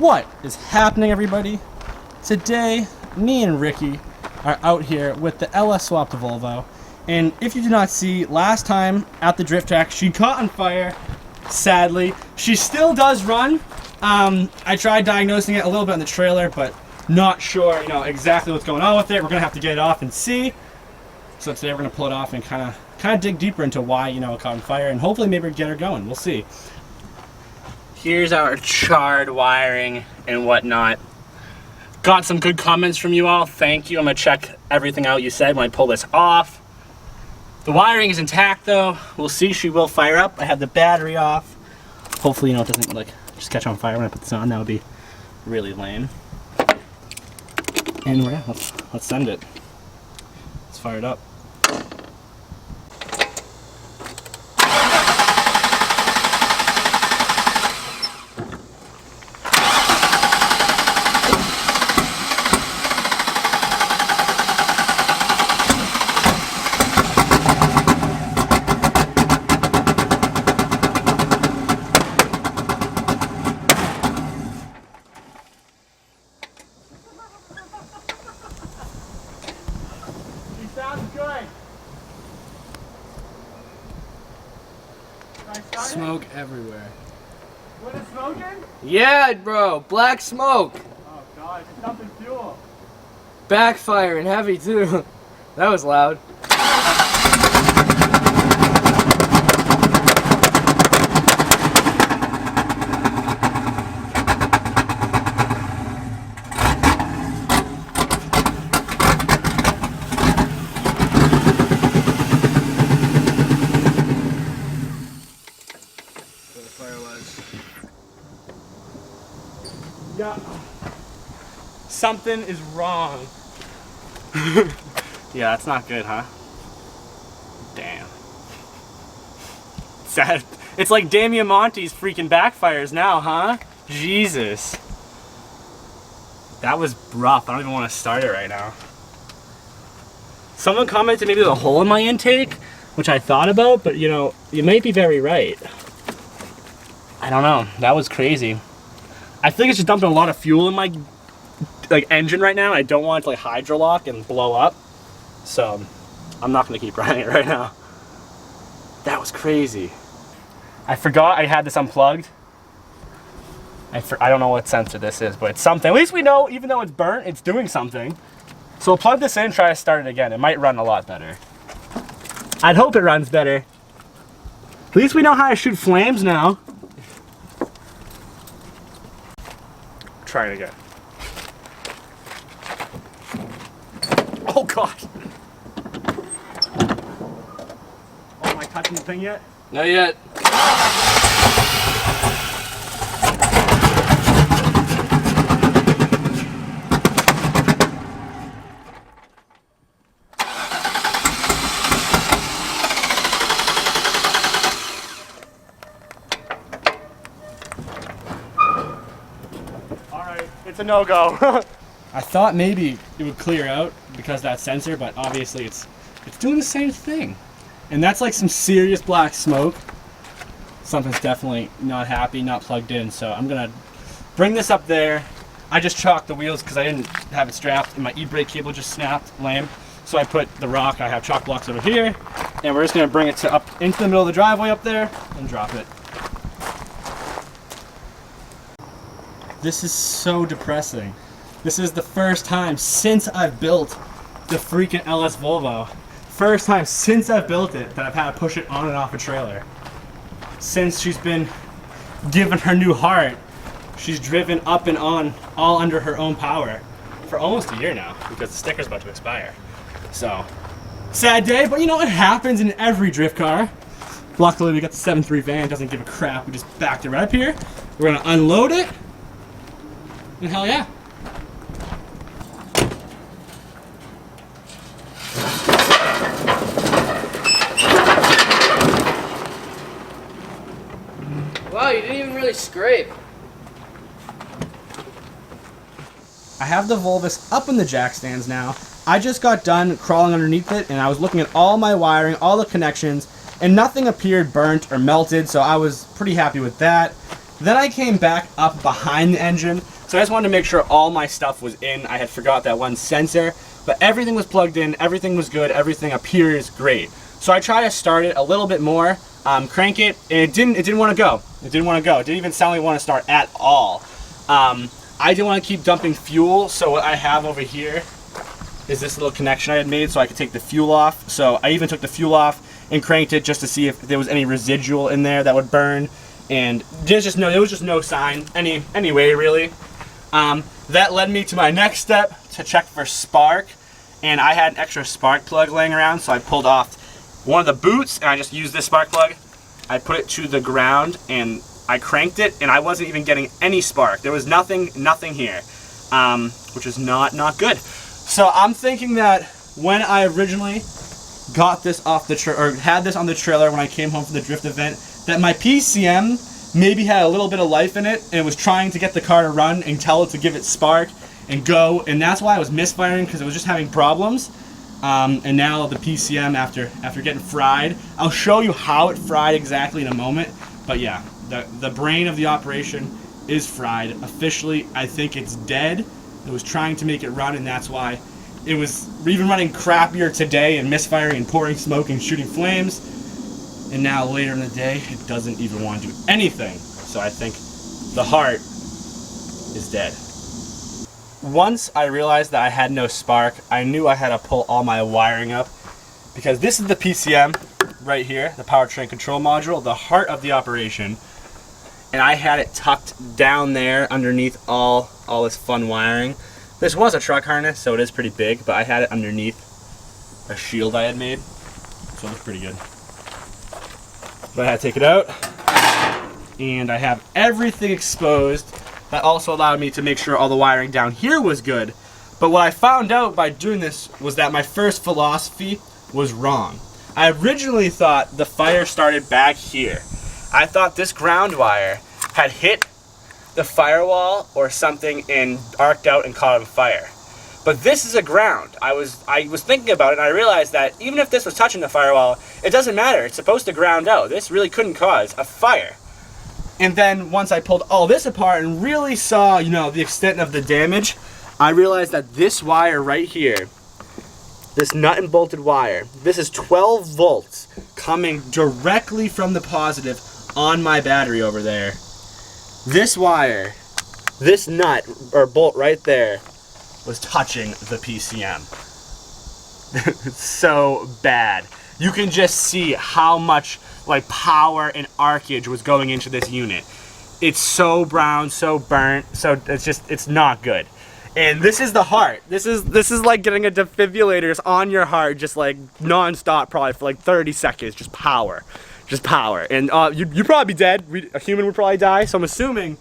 What is happening, everybody? Today, me and Ricky are out here with the LS swapped Volvo, and if you did not see, last time at the drift track, she caught on fire, sadly. She still does run. I tried diagnosing it a little bit in the trailer, but not sure, exactly what's going on with it. We're gonna have to get it off and see. So today we're gonna pull it off and kind of dig deeper into why, it caught on fire, and hopefully maybe get her going. We'll see. Here's our charred wiring and whatnot. Got some good comments from you all. Thank you. I'm gonna check everything out you said when I pull this off. The wiring is intact though. We'll see. She will fire up. I have the battery off. Hopefully, it doesn't just catch on fire when I put this on. That would be really lame. And let's send it. Let's fire it up. Sounds good. Smoke everywhere. What is smoking? Yeah, bro. Black smoke. Oh god, it's dumping fuel. Backfiring heavy too. That was loud. Yeah. Something is wrong. Yeah, that's not good, huh? Damn. Sad. It's like Damian Monte's freaking backfires now, huh? Jesus. That was rough. I don't even want to start it right now. Someone commented maybe there's a hole in my intake, which I thought about, but you may be very right. I don't know. That was crazy. I think it's just dumping a lot of fuel in my engine right now. I don't want it to hydrolock and blow up. So I'm not gonna keep running it right now. That was crazy. I forgot I had this unplugged. I don't know what sensor this is, but it's something. At least we know, even though it's burnt, it's doing something. So we'll plug this in, try to start it again. It might run a lot better. I'd hope it runs better. At least we know how to shoot flames now. Try it again. Oh god! Oh, am I touching the thing yet? Not yet. It's a no-go. I thought maybe it would clear out because of that sensor, but obviously it's doing the same thing. And that's like some serious black smoke. Something's definitely not happy, not plugged in, so I'm gonna bring this up there. I just chalked the wheels because I didn't have it strapped and my e-brake cable just snapped, lame. So I put the rock, I have chalk blocks over here, and we're just gonna bring it up into the middle of the driveway up there and drop it. This is so depressing. This is the first time since I've built the freaking LS Volvo. First time since I've built it that I've had to push it on and off a trailer. Since she's been given her new heart, she's driven up and on all under her own power for almost a year now because the sticker's about to expire. So, sad day, but it happens in every drift car. Luckily we got the 7.3 van, doesn't give a crap. We just backed it right up here. We're gonna unload it. And hell yeah. Wow, you didn't even really scrape. I have the Volvus up in the jack stands now. I just got done crawling underneath it and I was looking at all my wiring, all the connections, and nothing appeared burnt or melted, so I was pretty happy with that. Then I came back up behind the engine, So I just wanted to make sure all my stuff was in. I had forgot that one sensor, but everything was plugged in, everything was good, everything appears great. So I tried to start it a little bit more, crank it, and it didn't want to go. It didn't want to go. It didn't even sound like it wanted to start at all. I didn't want to keep dumping fuel, so what I have over here is this little connection I had made so I could take the fuel off. So I even took the fuel off and cranked it just to see if there was any residual in there that would burn. And there was just no sign anyway, really. That led me to my next step, to check for spark. And I had an extra spark plug laying around, so I pulled off one of the boots and I just used this spark plug. I put it to the ground and I cranked it, and I wasn't even getting any spark. There was nothing here, which is not good. So I'm thinking that when I originally got this off the or had this on the trailer when I came home from the drift event, that my PCM maybe had a little bit of life in it and it was trying to get the car to run and tell it to give it spark and go, and that's why I was misfiring, because it was just having problems. And now the PCM, after getting fried, I'll show you how it fried exactly in a moment. But yeah, the brain of the operation is fried. Officially, I think it's dead. It was trying to make it run, and that's why it was even running crappier today and misfiring and pouring smoke and shooting flames. And now later in the day, it doesn't even want to do anything. So I think the heart is dead. Once I realized that I had no spark, I knew I had to pull all my wiring up, because this is the PCM right here, the powertrain control module, the heart of the operation. And I had it tucked down there underneath all this fun wiring. This was a truck harness, so it is pretty big, but I had it underneath a shield I had made, so it looks pretty good. But I had to take it out, and I have everything exposed. That also allowed me to make sure all the wiring down here was good. But what I found out by doing this was that my first philosophy was wrong. I originally thought the fire started back here. I thought this ground wire had hit the firewall or something and arced out and caught on fire. But this is a ground. I was thinking about it, and I realized that even if this was touching the firewall, it doesn't matter. It's supposed to ground out. This really couldn't cause a fire. And then once I pulled all this apart and really saw, the extent of the damage, I realized that this wire right here, this nut and bolted wire, this is 12 volts coming directly from the positive on my battery over there. This wire, this nut or bolt right there, was touching the PCM. It's so bad. You can just see how much power and arcage was going into this unit. It's so brown, so burnt, so it's not good. And this is the heart. This is like getting a defibrillator on your heart, just non-stop, probably for 30 seconds, just power. And you'd probably be dead. A human would probably die. So I'm assuming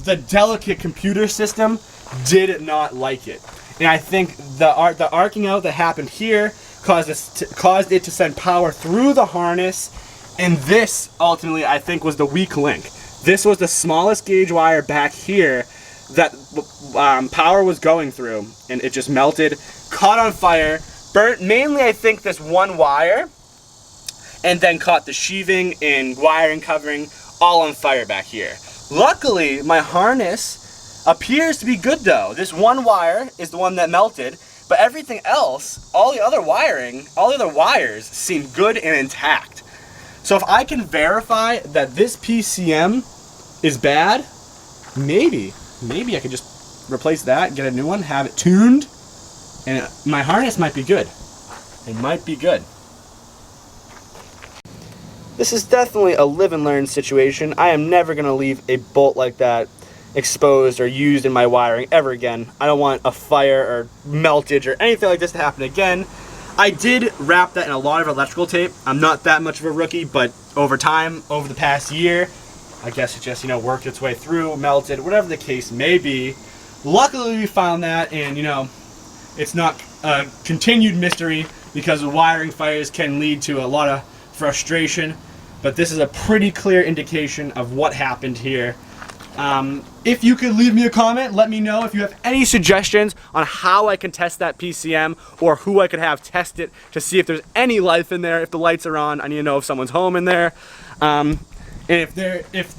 the delicate computer system did not like it. And I think the arcing out that happened here caused it to send power through the harness. And this, ultimately, I think was the weak link. This was the smallest gauge wire back here that power was going through, and it just melted, caught on fire, burnt mainly, I think, this one wire, and then caught the sheathing and wiring covering all on fire back here. Luckily, my harness appears to be good, though. This one wire is the one that melted, but everything else, all the other wires seem good and intact. So if I can verify that this PCM is bad, maybe I could just replace that, get a new one, have it tuned, and my harness might be good. It might be good. This is definitely a live and learn situation. I am never going to leave a bolt like that exposed or used in my wiring ever again. I don't want a fire or meltage or anything like this to happen again. I did wrap that in a lot of electrical tape. I'm not that much of a rookie, but over time, over the past year, I guess it just, worked its way through, melted, whatever the case may be. Luckily, we found that, and, it's not a continued mystery, because wiring fires can lead to a lot of frustration, but this is a pretty clear indication of what happened here. If you could leave me a comment, let me know if you have any suggestions on how I can test that PCM, or who I could have test it to see if there's any life in there. If the lights are on, I need to know if someone's home in there. And if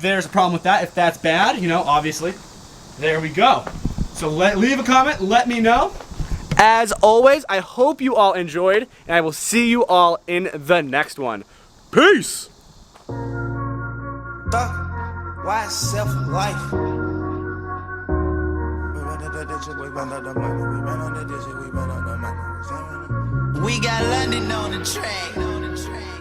there's a problem with that, if that's bad, obviously, There we go. So leave a comment, let me know. As always, I hope you all enjoyed, and I will see you all in the next one. Peace! Why self-life? We got London on the track.